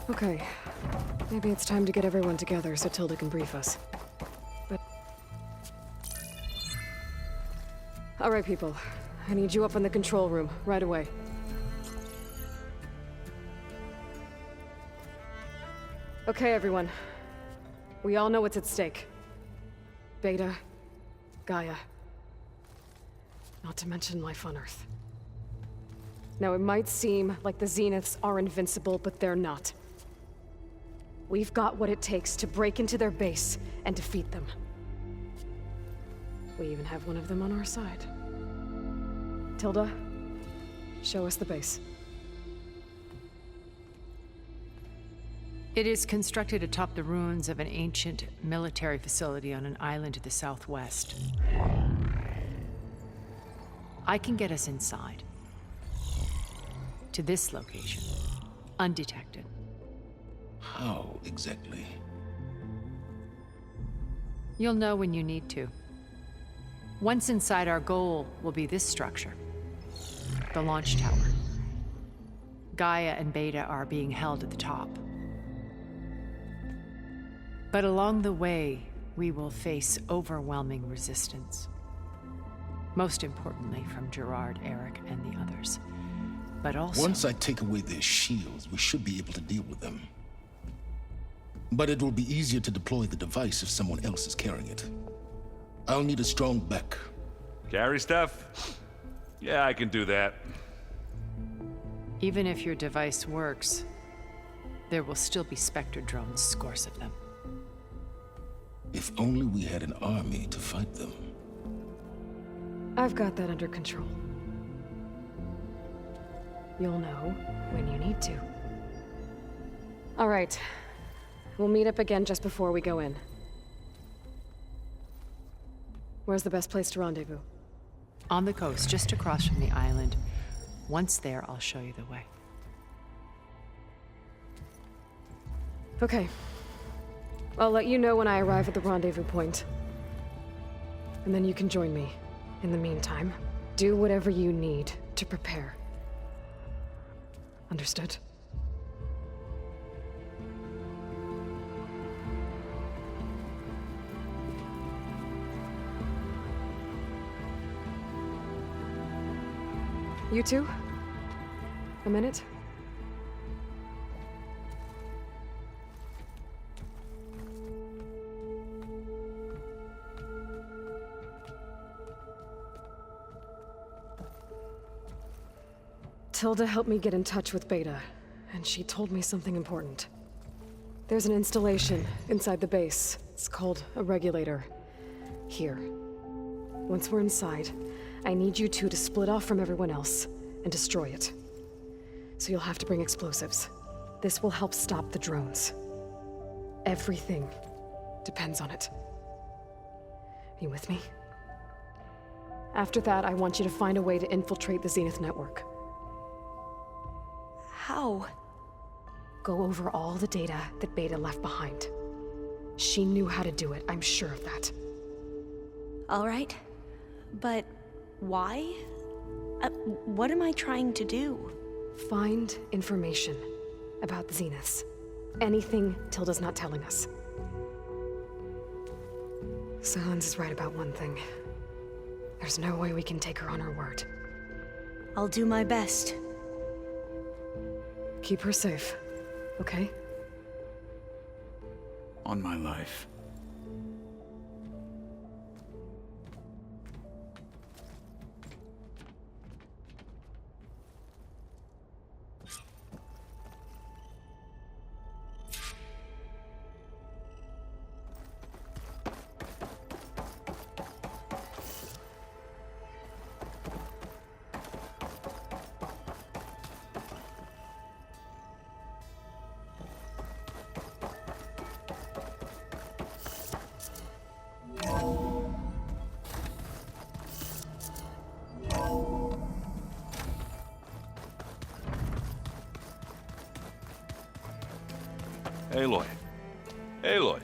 Okay. Maybe it's time to get everyone together so Tilda can brief us. But... Alright, people. I need you up in the control room, right away. Okay, everyone. We all know what's at stake. Beta, Gaia. Not to mention life on Earth. Now, it might seem like the Zeniths are invincible, but they're not. We've got what it takes to break into their base and defeat them. We even have one of them on our side. Tilda, show us the base. It is constructed atop the ruins of an ancient military facility on an island to the southwest. I can get us inside. To this location, undetected. How exactly? You'll know when you need to. Once inside, our goal will be this structure. The launch tower. Gaia and Beta are being held at the top. But along the way, we will face overwhelming resistance. Most importantly from Gerard, Eric, and the others. But also... Once I take away their shields, we should be able to deal with them. But it will be easier to deploy the device if someone else is carrying it. I'll need a strong back. Carry stuff? Yeah, I can do that. Even if your device works, there will still be Spectre drones, scores of them. If only we had an army to fight them. I've got that under control. You'll know when you need to. All right. We'll meet up again just before we go in. Where's the best place to rendezvous? On the coast, just across from the island. Once there, I'll show you the way. Okay. I'll let you know when I arrive at the rendezvous point. And then you can join me. In the meantime, do whatever you need to prepare. Understood? You two? A minute? Tilda helped me get in touch with Beta, and she told me something important. There's an installation inside the base. It's called a regulator. Here. Once we're inside, I need you two to split off from everyone else and destroy it. So you'll have to bring explosives. This will help stop the drones. Everything depends on it. You with me? After that, I want you to find a way to infiltrate the Zenith network. How? Go over all the data that Beta left behind. She knew how to do it, I'm sure of that. All right. But why? What am I trying to do? Find information about the Zeniths. Anything Tilda's not telling us. Sylens is right about one thing. There's no way we can take her on her word. I'll do my best. Keep her safe, okay? On my life. Aloy. Aloy.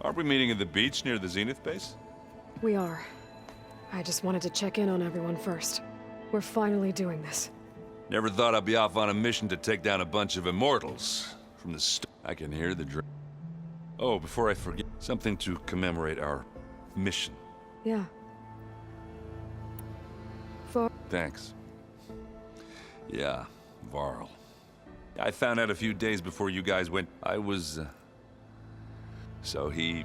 Aren't we meeting at the beach near the Zenith base? We are. I just wanted to check in on everyone first. We're finally doing this. Never thought I'd be off on a mission to take down a bunch of immortals. from the I can hear the Oh, before I forget, something to commemorate our mission. Yeah. For Thanks. Yeah, Varl. I found out a few days before you guys went. I was... So he,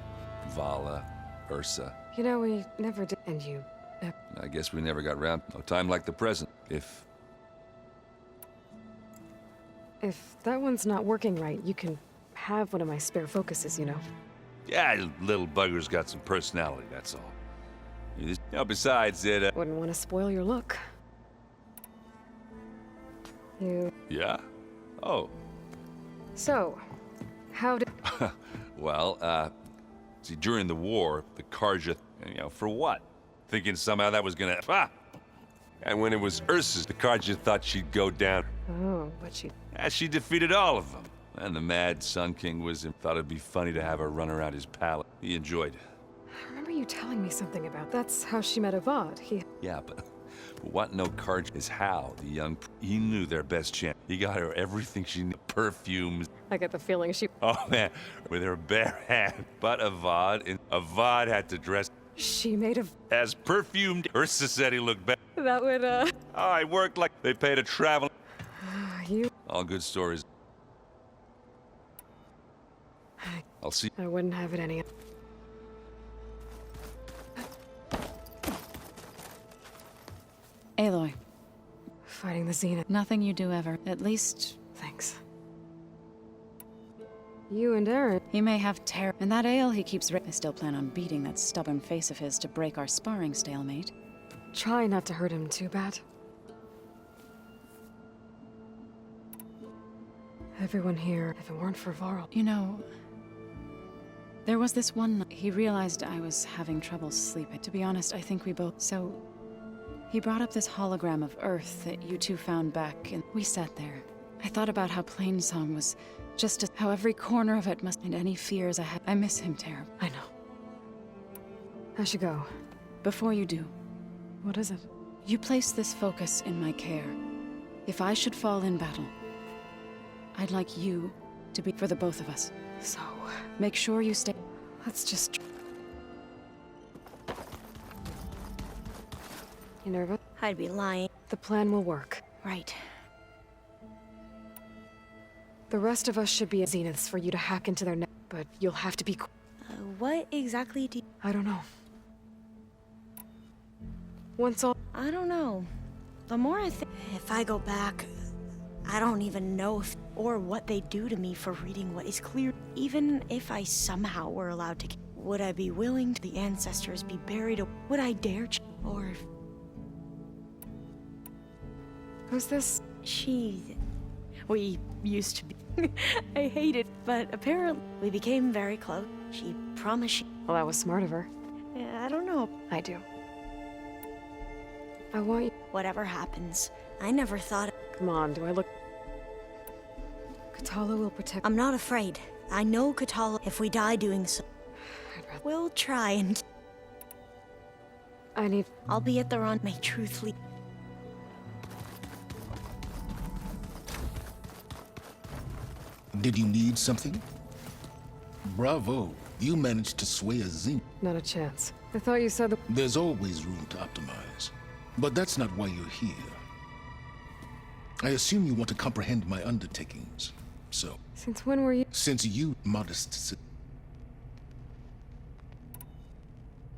Vala, Ursa. you know, we never did, and you. I guess we never got round. No time like the present. If that one's not working right, you can have one of my spare focuses, you know. Yeah, little bugger's got some personality, that's all. You know, besides it, Wouldn't want to spoil your look. You. yeah? Oh, So, how did. well, see, during the war, the Karja, for what? Thinking somehow that was gonna, And when it was Ursa's, the Karja thought she'd go down. Oh, but she. She defeated all of them. And the mad Sun King thought it'd be funny to have her run around his palace. He enjoyed it. I remember you telling me something about. That's how she met Avad. Yeah, but what no Karja is how the he knew their best chance. He got her everything she needed. Perfumes. I get the feeling she. Oh man, with her bare hand. But Avad had to dress She made a. as perfumed. Ursa said he looked better. That would, Oh, I worked like they paid a travel. You. All good stories. I'll see. I wouldn't have it any. Aloy, Fighting the Zenith. nothing you do ever, at least Thanks. You and Aaron. he may have terror. And that ale he keeps I still plan on beating that stubborn face of his to break our sparring stalemate. Try not to hurt him too bad. Everyone here, if it weren't for Varl. You know, there was this one night he realized I was having trouble sleeping. To be honest, I think we both... So, he brought up this hologram of Earth that you two found back, and we sat there. I thought about how Plainsong was how every corner of it must... And any fears I had... I miss him terribly. I know. I should go. Before you do, What is it? you place this focus in my care. If I should fall in battle, I'd like you to be for the both of us. So, Make sure you stay... let's just. You nervous? I'd be lying. The plan will work. Right. The rest of us should be at Zeniths for you to hack into their net, but you'll have to be. What exactly do you... I don't know. Once all. I don't know. The more I think... If I go back, I don't even know if... or what they do to me for reading what is clear. Even if I somehow were allowed to... Would I be willing to the ancestors be buried? Would I dare... Or... Who's this? She... We used to be... I hate it, but apparently we became very close. She promised she... Well, that was smart of her. I don't know. I do. I want you. Whatever happens, I never thought... Come on, do I look. Katala will protect. I'm not afraid. I know Katala. If we die doing so, I'd rather. we'll try and... I need. I'll be at the run. May truth lead... Did you need something? Bravo. You managed to sway a Zenith. Not a chance. I thought you said that. There's always room to optimize. But that's not why you're here. I assume you want to comprehend my undertakings. So, Since when were you? since you, modest...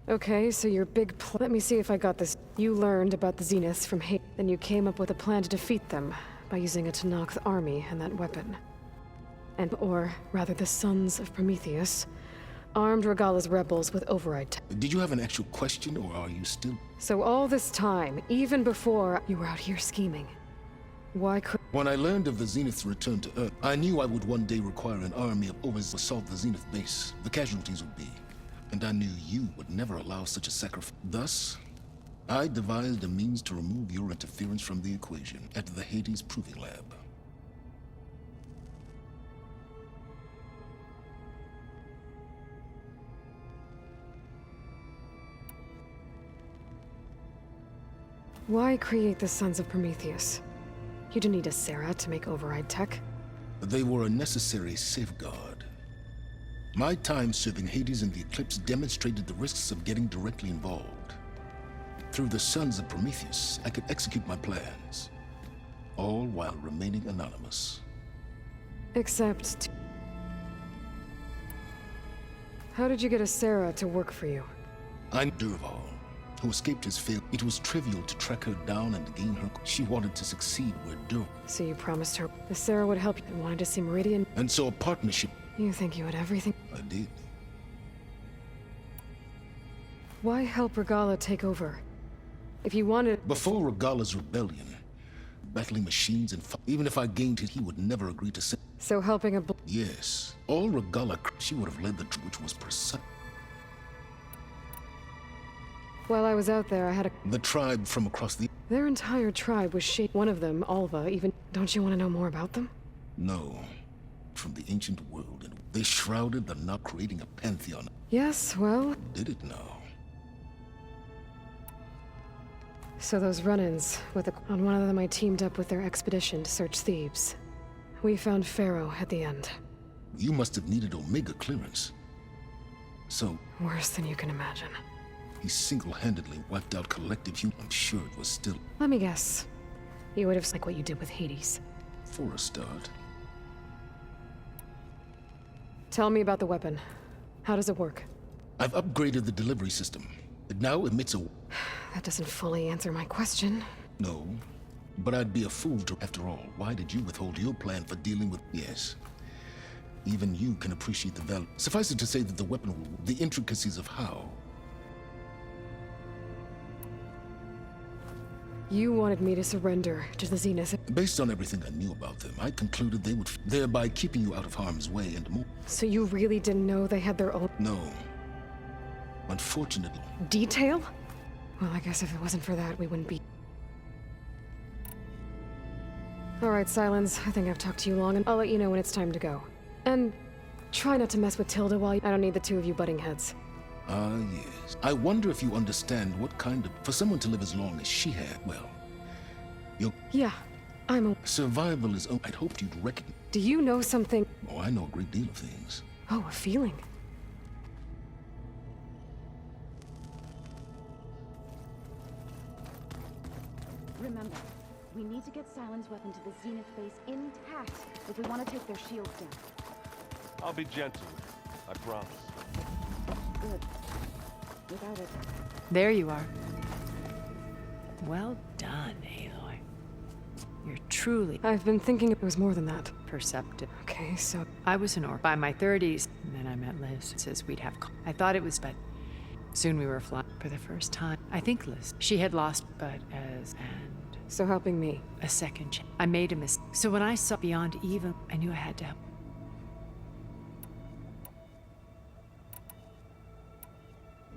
Okay, so your big let me see if I got this. You learned about the Zeniths from Hate, then you came up with a plan to defeat them by using a Tenakth army and that weapon. Or rather the Sons of Prometheus, armed Regala's rebels with override tech. Did you have an actual question, or are you still... So all this time, even before you were out here scheming, why could... When I learned of the Zenith's return to Earth, I knew I would one day require an army of Overs to assault the Zenith base. The casualties would be. And I knew you would never allow such a sacrifice. Thus, I devised a means to remove your interference from the equation at the Hades Proving Lab. Why create the Sons of Prometheus? You didn't need a Sarah to make override tech. They were a necessary safeguard. My time serving Hades in the Eclipse demonstrated the risks of getting directly involved. Through the Sons of Prometheus, I could execute my plans, all while remaining anonymous. Except... How did you get a Sarah to work for you? I'm Durval, who escaped his fate. It was trivial to track her down and gain her. She wanted to succeed where Durval. So you promised her the Sarah would help you and wanted to see Meridian? And so a partnership. You think you had everything? I did. Why help Regala take over? If you wanted... Before Regala's rebellion, battling machines and even if I gained it, he would never agree to send. So helping a... Yes, all Regala, she would have led the which was precise. While I was out there, I had a... The tribe from across the... Their entire tribe was shaped. One of them, Alva, even... Don't you want to know more about them? No. From the ancient world, and they shrouded the knot, creating a pantheon. Yes, well... Did it now? So those run-ins with the... On one of them I teamed up with their expedition to search Thebes. We found Pharaoh at the end. You must have needed Omega clearance. So... Worse than you can imagine. He single-handedly wiped out collective human. I'm sure it was still... Let me guess. You would have like what you did with Hades. For a start. Tell me about the weapon. How does it work? I've upgraded the delivery system. It now emits a... That doesn't fully answer my question. No. But I'd be a fool to... After all, why did you withhold your plan for dealing with... Yes. Even you can appreciate the value. Suffice it to say that the weapon will... The intricacies of how... You wanted me to surrender to the Zenith. Based on everything I knew about them, I concluded they would... Thereby keeping you out of harm's way and more... So you really didn't know they had their own... No. Unfortunately... Detail? Well, I guess if it wasn't for that, we wouldn't be... Alright, Silence. I think I've talked to you long, and I'll let you know when it's time to go. And try not to mess with Tilda while I don't need the two of you butting heads. Ah, yes. I wonder if you understand what kind of... For someone to live as long as she had, well... Your Yeah, I'm a... survival is... I'd hoped you'd recognize... Do you know something? Oh, I know a great deal of things. Oh, a feeling. Remember, we need to get Silence weapon to the Zenith base intact if we want to take their shields down. I'll be gentle, I promise. Good. Without it. There you are. Well done, Aloy. You're truly I've been thinking it was more than that. perceptive. Okay, so... I was an orc by my 30s, and then I met Liz. It says we'd have... I thought it was, but soon we were flying for the first time. I think Liz. She had lost, but as... And So helping me. a second chance. I made a mistake. So when I saw Beyond Even, I knew I had to help.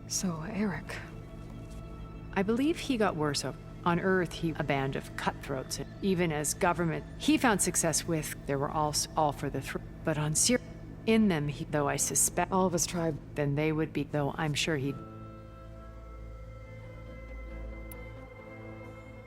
So, Eric. I believe he got worse. On Earth, he a band of cutthroats. And even as government, he found success with. There were all for the throat. But on Sirius, in them, though I suspect All of us tribe. then they would be. Though I'm sure he'd.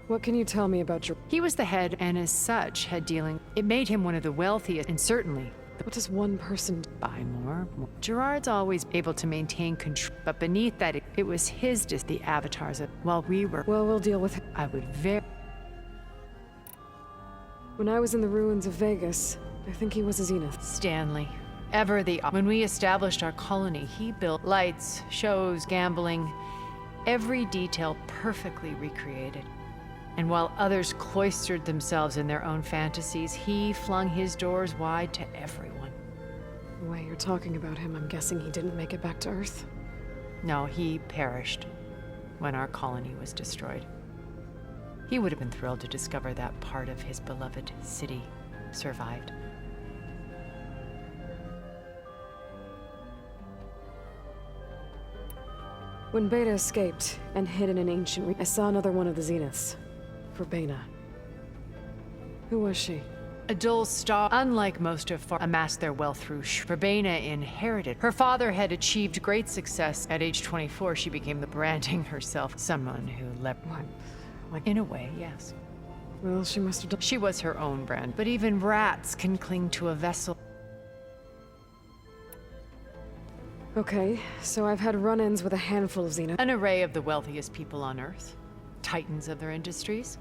What can you tell me about your... He was the head, and as such, had dealing. It made him one of the wealthiest, and certainly What does one person... buy more. Gerard's always able to maintain control, but beneath that, it was the avatars of. While we were, Well, we'll deal with it. I would very. When I was in the ruins of Vegas, I think he was a Zenith. Stanley. Ever the. When we established our colony, he built lights, shows, gambling, every detail perfectly recreated. And while others cloistered themselves in their own fantasies, he flung his doors wide to everyone. The way you're talking about him, I'm guessing he didn't make it back to Earth. No, he perished when our colony was destroyed. He would have been thrilled to discover that part of his beloved city survived. When Beta escaped and hid in an ancient I saw another one of the Zeniths. Verbena. Who was she? A dull star, unlike most of Far, amassed their wealth through Verbena inherited. Her father had achieved great success. At age 24, she became the branding herself, someone who left. What? In a way, yes. Well, she must have done. She was her own brand, but even rats can cling to a vessel. Okay, so I've had run-ins with a handful of Xena. An array of the wealthiest people on Earth. Titans of their industries.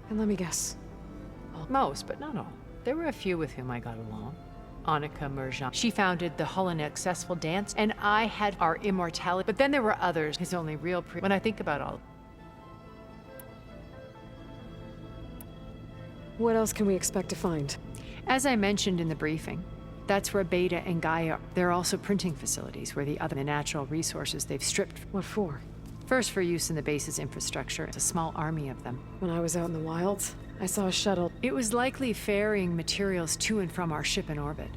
And let me guess. Most, but not all. There were a few with whom I got along. Annika Merjan. She founded the Hull Inaccessible Dance, and I had our immortality. But then there were others. His only real when I think about all. What else can we expect to find? As I mentioned in the briefing, that's where Beta and Gaia. There are also printing facilities where the natural resources they've stripped. What for? First for use in the base's infrastructure. It's a small army of them. When I was out in the wilds, I saw a shuttle. It was likely ferrying materials to and from our ship in orbit.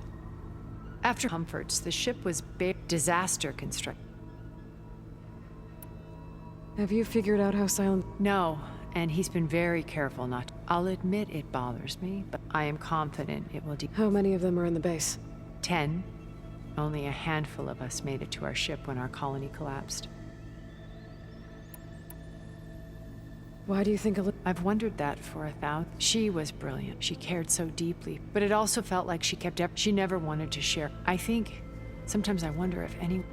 After comforts, the ship was disaster constructed. Have you figured out how Silent... No, and he's been very careful not to. I'll admit it bothers me, but I am confident it will How many of them are in the base? 10. Only a handful of us made it to our ship when our colony collapsed. Why do you think I've wondered that for 1,000. She was brilliant. She cared so deeply, but it also felt like she kept she never wanted to share. I think sometimes I wonder if any.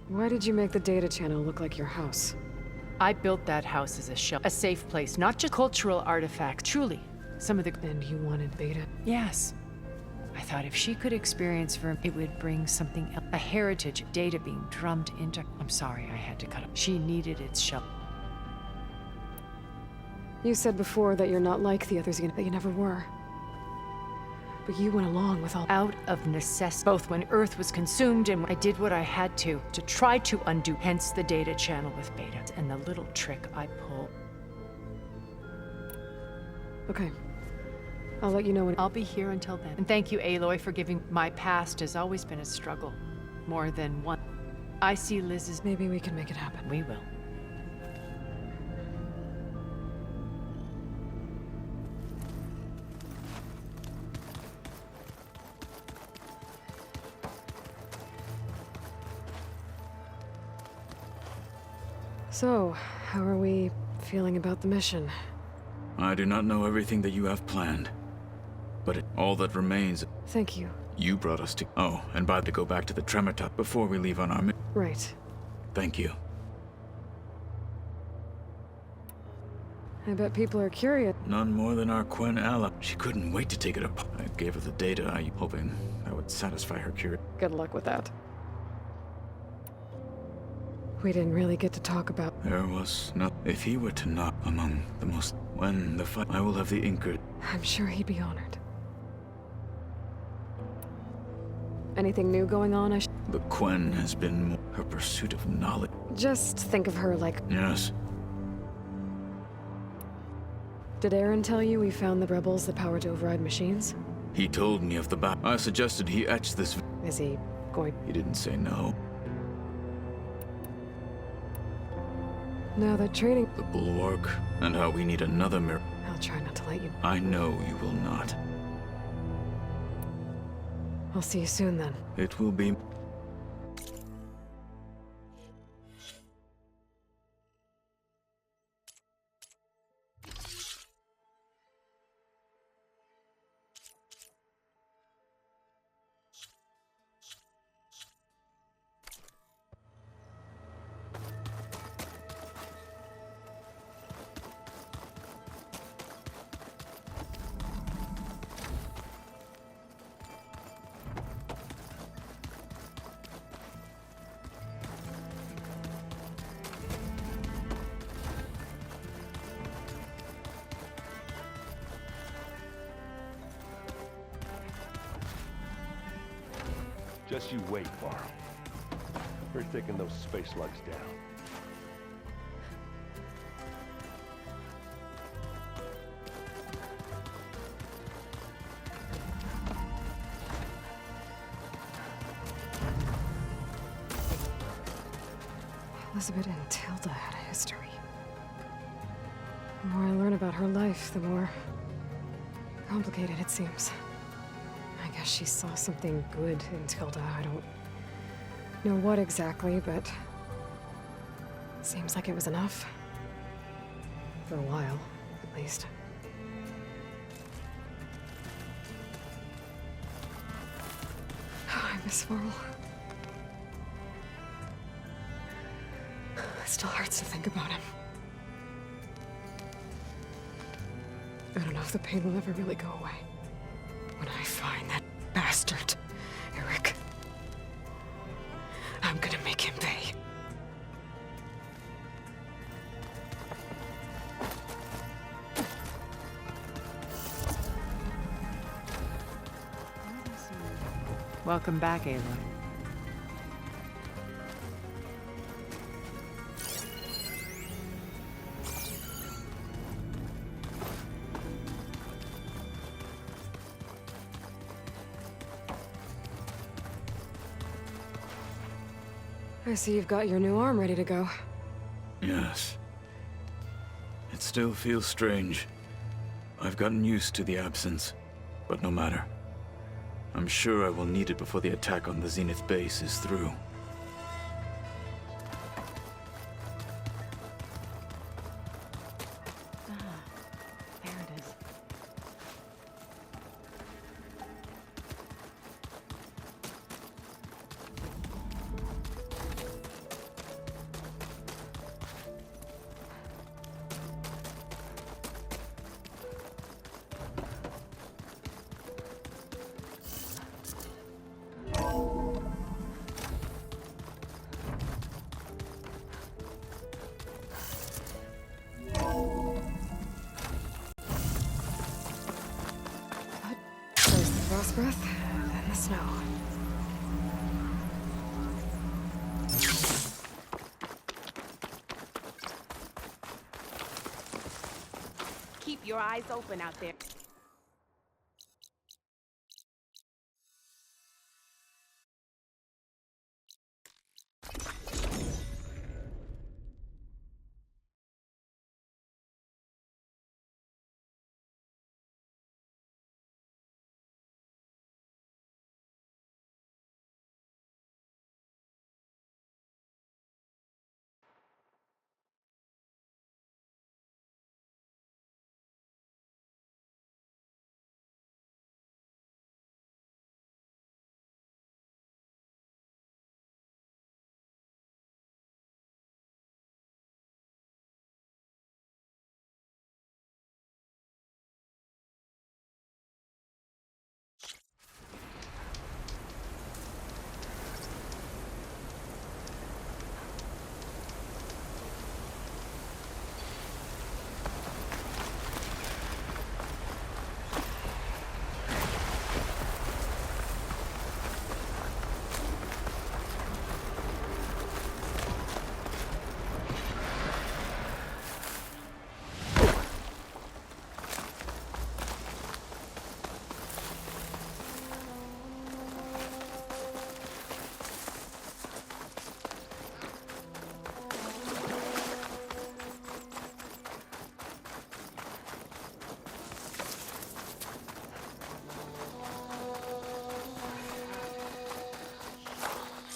Why did you make the data channel look like your house? I built that house as a shelter, a safe place, not just cultural artifacts. Truly, some of the. And you wanted Beta? Yes. I thought if she could experience it would bring something else. A heritage data being drummed into. I'm sorry, I had to cut up. She needed its shelter. You said before that you're not like the others, that you never were. But you went along with all. Out of necessity, both when Earth was consumed and I did what I had to try to undo. Hence the data channel with Beta and the little trick I pulled. Okay. I'll let you know when. I'll be here until then. And thank you, Aloy, for giving. My past has always been a struggle. More than one. I see Liz's. Maybe we can make it happen. We will. So, how are we feeling about the mission? I do not know everything that you have planned. But all that remains... Thank you. You brought us to... Oh, and to go back to the Tremertop before we leave on our mission. Right. Thank you. I bet people are curious. None more than our Quen ally. She couldn't wait to take it apart. I gave her the data, hoping that would satisfy her curiosity. Good luck with that. We didn't really get to talk about... There was no... If he were to not among the most... When the fight... I will have the Inker... I'm sure he'd be honored. Anything new going on? The Quen has been more her pursuit of knowledge. Just think of her like... Yes. Did Aaron tell you we found the rebels the power to override machines? He told me of the battle. I suggested he etch this... Is he going... He didn't say no. Now that training... The Bulwark, and how we need another mirror. I'll try not to let you... I know you will not. I'll see you soon then. It will be... Just you wait, Varl. We're taking those space slugs down. Elizabeth and Tilda had a history. The more I learn about her life, the more complicated it seems. I guess she saw something good in Tilda. I don't know what exactly, but seems like it was enough. For a while, at least. I miss Varl. It still hurts to think about him. I don't know if the pain will ever really go away. When I find that bastard, Eric, I'm gonna make him pay. Welcome back, Aloy. I see you've got your new arm ready to go. Yes. It still feels strange. I've gotten used to the absence, but no matter. I'm sure I will need it before the attack on the Zenith base is through. There it is. First the frost breath, then the snow. Keep your eyes open out there.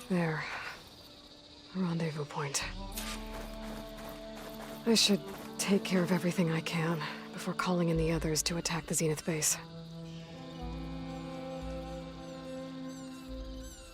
There. A rendezvous point. I should take care of everything I can before calling in the others to attack the Zenith base.